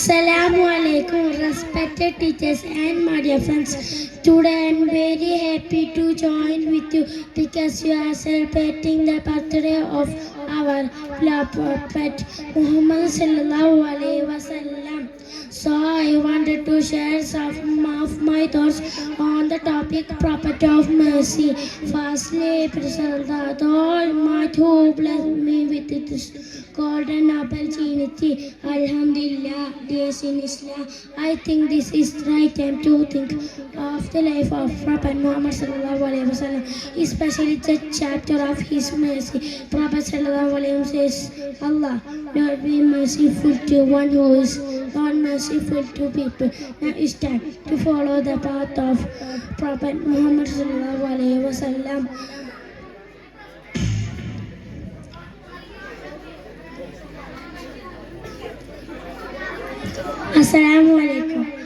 Assalamu alaikum, respected teachers and my dear friends. Today I am very happy to join with you because you are celebrating the birthday of our beloved Prophet Muhammad sallallahu alaihi wasallam. So I wanted to share some of my thoughts on the topic Prophet of Mercy. Firstly, present the Almighty who blessed me with this golden opportunity. Alhamdulillah, days in Islam. I think this is the right time to think of the life of Prophet Muhammad sallallahu alaihi wasallam, especially the chapter of his mercy. Prophet sallallahu alaihi wasallam says, Allah, Lord, be merciful to one who is not merciful to people. Now it's time to follow the path of Prophet Muhammad sallallahu alaihi wasallam. Assalamu alaikum.